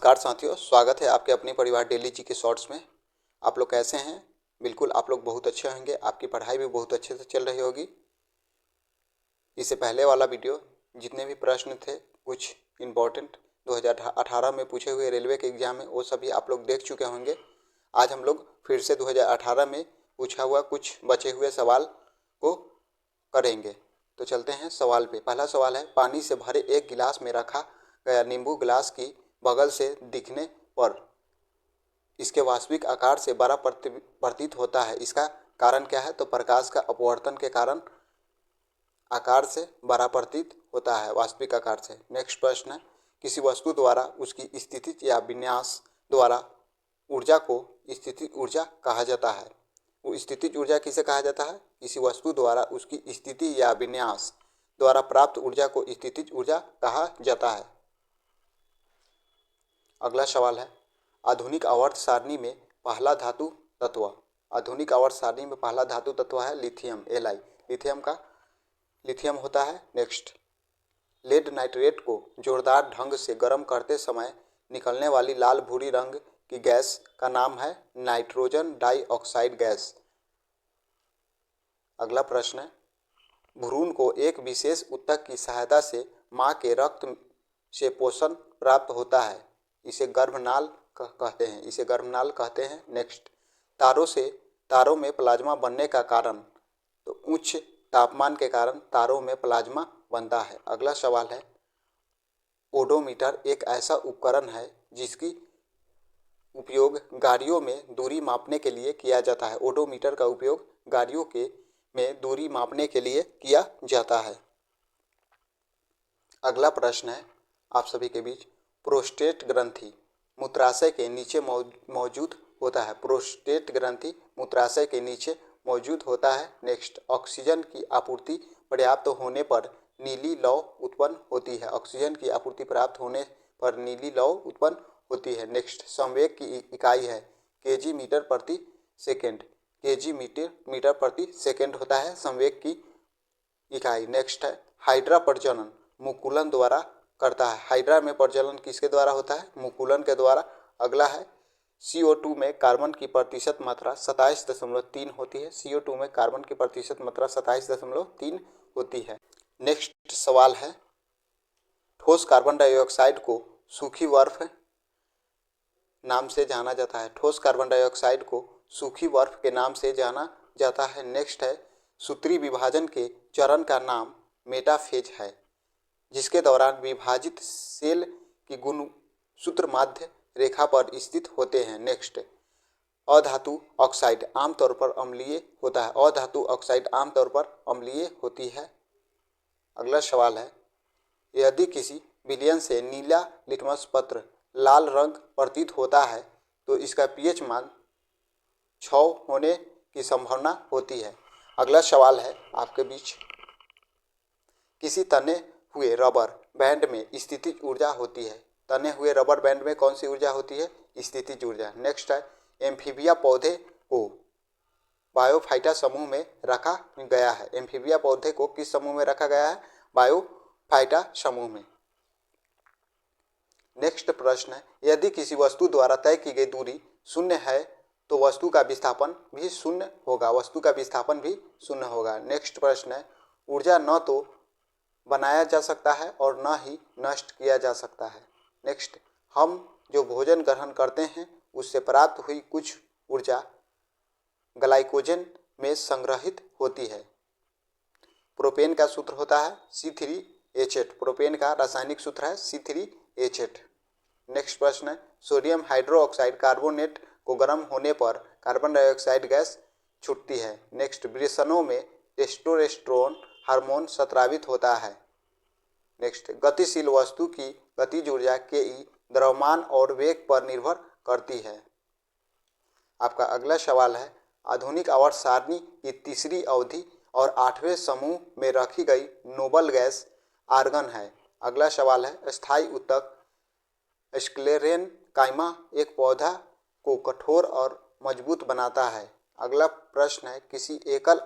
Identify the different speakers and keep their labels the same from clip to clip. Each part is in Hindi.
Speaker 1: नमस्कार साथियों, स्वागत है आपके अपने परिवार डेली जी के शॉर्ट्स में। आप लोग कैसे हैं? बिल्कुल आप लोग बहुत अच्छे होंगे। आपकी पढ़ाई भी बहुत अच्छे से चल रही होगी। इससे पहले वाला वीडियो जितने भी प्रश्न थे कुछ इम्पोर्टेंट 2018 में पूछे हुए रेलवे के एग्जाम में, वो सभी आप लोग देख चुके होंगे। आज हम लोग फिर से 2018 में पूछा हुआ कुछ बचे हुए सवाल को करेंगे। तो चलते हैं सवाल पे। पहला सवाल है, पानी से भरे एक गिलास में रखा गया नींबू गिलास की बगल से दिखने पर इसके वास्तविक आकार से बड़ा प्रतीत होता है। इसका कारण क्या है? तो प्रकाश का अपवर्तन के कारण आकार से बड़ा प्रतीत होता है वास्तविक आकार से। नेक्स्ट प्रश्न है, किसी वस्तु द्वारा उसकी स्थिति या विन्यास द्वारा ऊर्जा को स्थितिज ऊर्जा कहा जाता है। वो स्थितिज ऊर्जा किसे कहा जाता है? किसी वस्तु द्वारा उसकी स्थिति या विन्यास द्वारा प्राप्त ऊर्जा को स्थितिज ऊर्जा कहा जाता है। अगला सवाल है, आधुनिक आवर्त सारणी में पहला धातु तत्व। आधुनिक आवर्त सारणी में पहला धातु तत्व है लिथियम, Li। लिथियम होता है। नेक्स्ट, लेड नाइट्रेट को जोरदार ढंग से गर्म करते समय निकलने वाली लाल भूरी रंग की गैस का नाम है नाइट्रोजन डाइऑक्साइड गैस। अगला प्रश्न है, भ्रूण को एक विशेष ऊतक की सहायता से माँ के रक्त से पोषण प्राप्त होता है। इसे गर्भनाल कहते हैं। नेक्स्ट, तारों में प्लाज्मा बनने का कारण, तो उच्च तापमान के कारण तारों में प्लाज्मा बनता है। अगला सवाल है, ओडोमीटर एक ऐसा उपकरण है जिसकी उपयोग गाड़ियों में दूरी मापने के लिए किया जाता है। ओडोमीटर का उपयोग गाड़ियों में दूरी मापने के लिए किया जाता है। अगला प्रश्न है आप सभी के बीच, प्रोस्टेट ग्रंथि मूत्राशय के नीचे मौजूद होता है। प्रोस्टेट ग्रंथि मूत्राशय के नीचे मौजूद होता है। नेक्स्ट, ऑक्सीजन की आपूर्ति पर्याप्त होने पर नीली लौ उत्पन्न होती है। ऑक्सीजन की आपूर्ति प्राप्त होने पर नीली लौ उत्पन्न होती है। नेक्स्ट, संवेग की इकाई है केजी मीटर प्रति सेकेंड। केजी मीटर प्रति सेकेंड होता है संवेग की इकाई। नेक्स्ट है, हाइड्रा प्रजनन मुकुलन द्वारा करता है। हाइड्रा में प्रजनन किसके द्वारा होता है? मुकुलन के द्वारा। अगला है, CO2 में कार्बन की प्रतिशत मात्रा 27.3 होती है। CO2 में कार्बन की प्रतिशत मात्रा 27.3 होती है। नेक्स्ट सवाल है, ठोस कार्बन डाइऑक्साइड को सूखी बर्फ नाम से जाना जाता है। ठोस कार्बन डाइऑक्साइड को सूखी बर्फ के नाम से जाना जाता है। नेक्स्ट है, सूत्री विभाजन के चरण का नाम मेटाफेज है, जिसके दौरान विभाजित सेल की गुणसूत्र माध्य रेखा पर स्थित होते हैं। नेक्स्ट, अधातु ऑक्साइड आमतौर पर अम्लीय होता है। अधातु ऑक्साइड आमतौर पर अम्लीय होती है। अगला सवाल है, यदि किसी विलयन से नीला लिटमस पत्र लाल रंग प्रतीत होता है तो इसका pH मान 6 होने की संभावना होती है। अगला सवाल है आपके बीच, किसी तने हुए रबर बैंड में स्थितिज ऊर्जा होती है। तने हुए रबर बैंड में कौन सी ऊर्जा होती है? स्थितिज ऊर्जा। नेक्स्ट है, एम्फीबिया पौधे को बायोफाइटा समूह में रखा गया है। एम्फीबिया पौधे को किस समूह में रखा गया है? बायोफाइटा समूह में। नेक्स्ट प्रश्न है, यदि किसी वस्तु द्वारा तय की गई दूरी शून्य है तो वस्तु का विस्थापन भी शून्य होगा। नेक्स्ट प्रश्न है, ऊर्जा न तो बनाया जा सकता है और न ही नष्ट किया जा सकता है। नेक्स्ट, हम जो भोजन ग्रहण करते हैं उससे प्राप्त हुई कुछ ऊर्जा ग्लाइकोजन में संग्रहित होती है। प्रोपेन का सूत्र होता है C3H8। प्रोपेन का रासायनिक सूत्र है C3H8। नेक्स्ट प्रश्न है, सोडियम हाइड्रोक्साइड कार्बोनेट को गर्म होने पर कार्बन डाइऑक्साइड गैस छूटती है। नेक्स्ट, वृषणों में टेस्टोस्टेरोन हार्मोन स्रावित होता है। नेक्स्ट, गतिशील वस्तु की गतिज ऊर्जा Ke द्रव्यमान और वेग पर निर्भर करती है। आपका अगला सवाल है, आधुनिक आवर्त सारणी की तीसरी अवधि और 8वें समूह में रखी गई नोबल गैस आर्गन है। अगला सवाल है, स्थायी ऊतक स्क्लेरेनकाइमा एक पौधा को कठोर और मजबूत बनाता है। अगला प्रश्न है, किसी एकल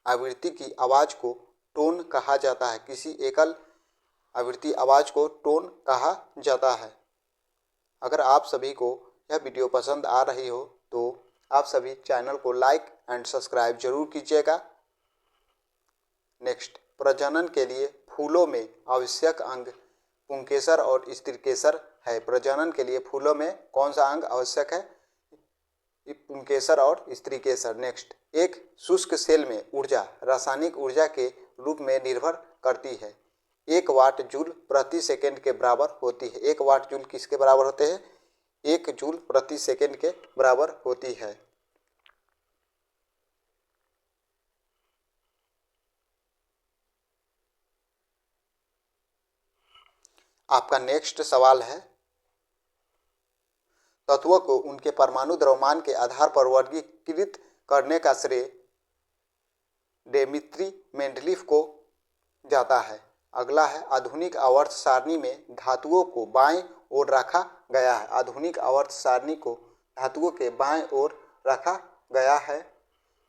Speaker 1: आवृत्ति की आवाज को टोन कहा जाता है। किसी एकल आवृत्ति आवाज को टोन कहा जाता है। अगर आप सभी को यह वीडियो पसंद आ रही हो तो आप सभी चैनल को लाइक एंड सब्सक्राइब जरूर कीजिएगा। नेक्स्ट, प्रजनन के लिए फूलों में आवश्यक अंग पुंकेसर और स्त्रीकेसर है। प्रजनन के लिए फूलों में कौन सा अंग आवश्यक है? पुंकेसर और स्त्रीकेसर। नेक्स्ट, एक शुष्क सेल में ऊर्जा रासायनिक ऊर्जा के रूप में निर्भर करती है। 1 वाट जूल प्रति सेकंड के बराबर होती है। 1 वाट जूल किसके बराबर होते हैं? 1 जूल प्रति सेकंड के बराबर होती है। आपका नेक्स्ट सवाल है, तत्वों को उनके परमाणु द्रव्यमान के आधार पर वर्गीकृत करने का श्रेय डिमित्री मेंडलीफ को जाता है। अगला है, आधुनिक आवर्त सारणी में धातुओं को बाएं ओर रखा गया है। आधुनिक आवर्त सारणी को धातुओं के बाएं ओर रखा गया है।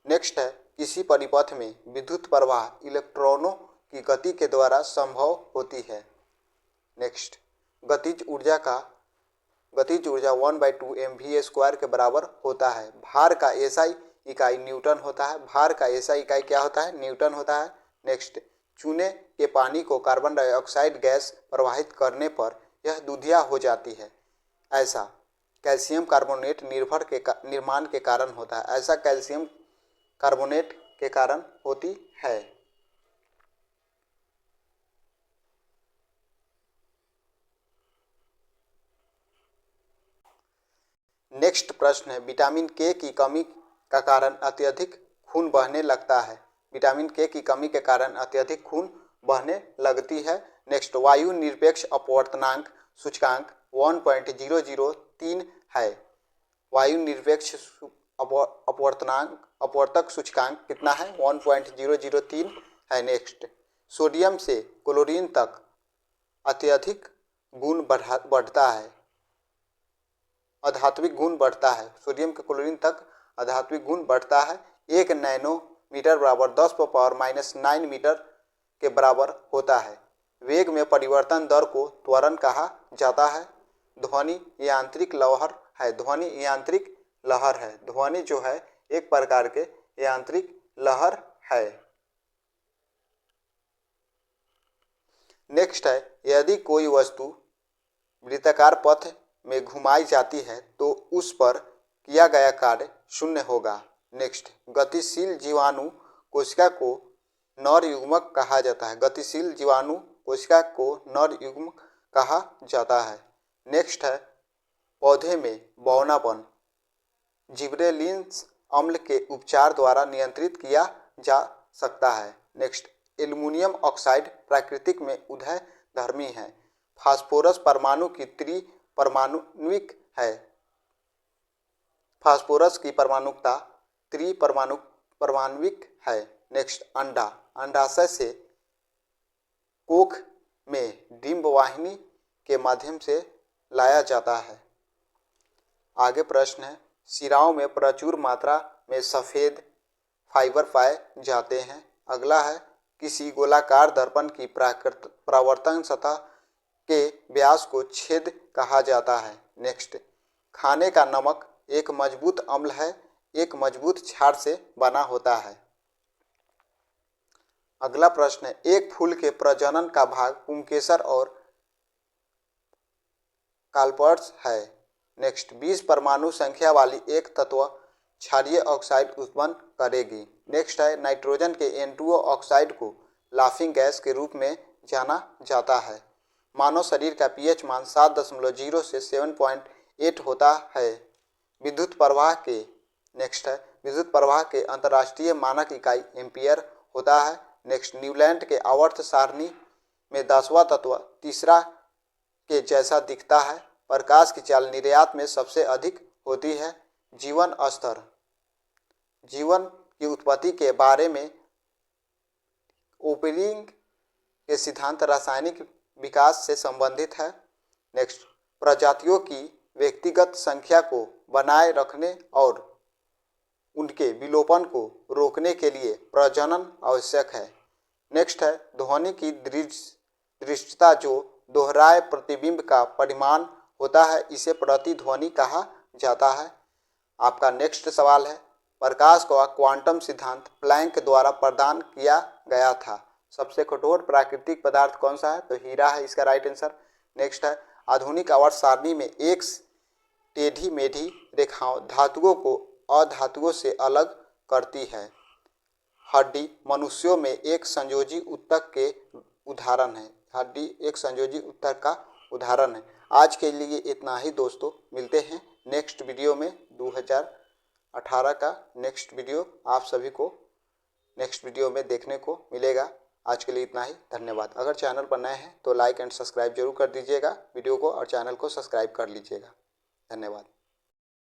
Speaker 1: नेक्स्ट है, किसी परिपथ में विद्युत प्रवाह इलेक्ट्रॉनों की गति के द्वारा संभव होती है। नेक्स्ट, गतिज ऊर्जा 1/2 mv² के बराबर होता है। भार का एसआई इकाई न्यूटन होता है। भार का एसआई इकाई क्या होता है? न्यूटन होता है। नेक्स्ट, चूने के पानी को कार्बन डाइऑक्साइड गैस प्रवाहित करने पर यह दूधिया हो जाती है। ऐसा कैल्शियम कार्बोनेट निर्माण के कारण होता है। ऐसा कैल्शियम कार्बोनेट के कारण होती है। नेक्स्ट प्रश्न है, विटामिन के की कमी का कारण अत्यधिक खून बहने लगता है। विटामिन के की कमी के कारण अत्यधिक खून बहने लगती है। नेक्स्ट, वायु निरपेक्ष अपवर्तनांक सूचकांक 1.003 है। वायु निरपेक्ष अपवर्तक सूचकांक कितना है? 1.003 है। नेक्स्ट, सोडियम से क्लोरीन तक अत्यधिक गुण बढ़ता है। आध्यात्मिक गुण बढ़ता है। सोडियम के क्लोरीन तक आध्यात्मिक गुण बढ़ता है। 1 नैनोमीटर बराबर 10⁻⁹ मीटर के बराबर होता है। वेग में परिवर्तन दर को त्वरण कहा जाता है। ध्वनि यांत्रिक लहर है। ध्वनि यांत्रिक लहर है। ध्वनि जो है एक प्रकार के यांत्रिक लहर है। नेक्स्ट है, यदि कोई वस्तु वृत्ताकार पथ में घुमाई जाती है तो उस पर किया गया कार्य शून्य होगा। नेक्स्ट, गतिशील जीवाणु कोशिका को नर युग्मक कहा जाता है। गतिशील जीवाणु कोशिका को नर युग्मक कहा जाता है। नेक्स्ट है, पौधे में बौनापन जिबरेलिन्स अम्ल के उपचार द्वारा नियंत्रित किया जा सकता है। नेक्स्ट, एल्युमिनियम ऑक्साइड प्राकृतिक में उभयधर्मी है। फास्फोरस परमाणु की त्रिपरमाणुविक है। फास्फोरस की परमाणुकता त्रिपरमाणुविक है। नेक्स्ट, अंडा अंडाशय से कोख में डिंब वाहिनी के माध्यम से लाया जाता है। आगे प्रश्न है, शिराओं में प्रचुर मात्रा में सफ़ेद फाइबर पाए जाते हैं। अगला है, किसी गोलाकार दर्पण की परावर्तन सतह के व्यास को छेद कहा जाता है। नेक्स्ट, खाने का नमक एक मजबूत अम्ल है, एक मजबूत क्षार से बना होता है। अगला प्रश्न है, एक फूल के प्रजनन का भाग पुंकेसर और कार्पेल्स है। नेक्स्ट, 20 परमाणु संख्या वाली एक तत्व क्षारीय ऑक्साइड उत्पन्न करेगी। नेक्स्ट है, नाइट्रोजन के N2O ऑक्साइड को लाफिंग गैस के रूप में जाना जाता है। मानव शरीर का pH मान 7.0 से 7.8 होता है। विद्युत प्रवाह के विद्युत प्रवाह के अंतर्राष्ट्रीय मानक इकाई एम्पियर होता है। नेक्स्ट, न्यूलैंड के आवर्त सारणी में 10वां तत्व तीसरा के जैसा दिखता है। प्रकाश की चाल निर्यात में सबसे अधिक होती है। जीवन स्तर जीवन की उत्पत्ति के बारे में ओपनिंग के सिद्धांत रासायनिक विकास से संबंधित है। नेक्स्ट, प्रजातियों की व्यक्तिगत संख्या को बनाए रखने और उनके विलोपन को रोकने के लिए प्रजनन आवश्यक है। नेक्स्ट है, ध्वनि की दृश्यता जो दोहराए प्रतिबिंब का परिमाण होता है इसे प्रतिध्वनि कहा जाता है। आपका नेक्स्ट सवाल है, प्रकाश का क्वांटम सिद्धांत प्लैंक द्वारा प्रदान किया गया था। सबसे कठोर प्राकृतिक पदार्थ कौन सा है? तो हीरा है इसका राइट आंसर। नेक्स्ट है, आधुनिक आवर्त सारणी में एक टेढ़ी मेढ़ी रेखाओं धातुओं को अधातुओं से अलग करती है। हड्डी मनुष्यों में एक संयोजी ऊतक के उदाहरण है। हड्डी एक संयोजी ऊतक का उदाहरण है। आज के लिए इतना ही दोस्तों, मिलते हैं नेक्स्ट वीडियो में। 2018 का नेक्स्ट वीडियो आप सभी को नेक्स्ट वीडियो में देखने को मिलेगा। आज के लिए इतना ही, धन्यवाद। अगर चैनल पर नए हैं तो लाइक एंड सब्सक्राइब जरूर कर दीजिएगा वीडियो को, और चैनल को सब्सक्राइब कर लीजिएगा। धन्यवाद।